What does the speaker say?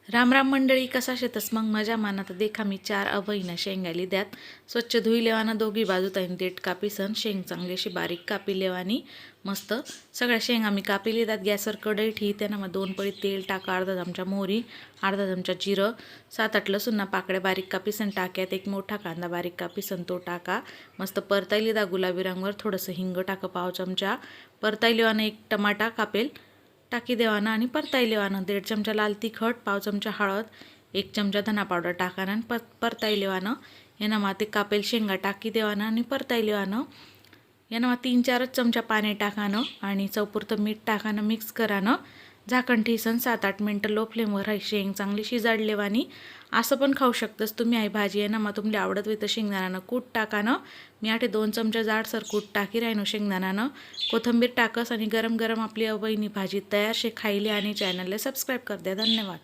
राम राम मंडळी, कसा शेतस मग मजा माना. देखा मी 4 अवईना शेंगाली द्यात स्वच्छ धुई लेवाना दोघी बाजू ताईन देठ कापीसन शेंग चांगली अशी बारीक कापी लेवानी मस्त सगळ्या शेंगा मी कापी देतात. गॅसवर कढई ठेवी त्यांना मग 2 पळी तेल टाका, अर्धा चमचा मोहरी, अर्धा चमचा जिरं, 7-8 लसूणना पाकड्या बारीक कापीसन टाक्यात, एक मोठा कांदा बारीक कापीसन तो टाका. मस्त परतायली दा गुलाबी रंगावर थोडंसं हिंग टाका, पाव चमचा परतायलीवानं एक टमाटा कापेल टाकी देवाना आणि परताई लेवानं, 1.5 चमचा लाल तिखट, पाव चमचा हळद, 1 चमचा धना पावडर टाकाना आणि परताई लेवानं. यानं मग ते कापेल शेंगा टाकी देवानं आणि परताई लेवानं. यानं मग 3-4 चमचा पाणी टाकानं आणि चवपुरतं मीठ टाकानं मिक्स करानं. झाकण ठेसन 7-8 मिनटं लो फ्लेमवर शेंग चांगली शिजाड लेवानी. असं पण खाऊ शकतस तुम्ही आई भाजी. आहे ना मग तुम्हाला आवडत होई तर शेंगदाण्यानं कूट टाकानं. मी 2 चमचा जाडसर कूट टाकी राहिनो शेंगदाण्यानं. कोथिंबीर टाकस आणि गरम गरम आपली अवईनी भाजी तयार शे खायली आणि चॅनलला सबस्क्राईब कर द्या. धन्यवाद.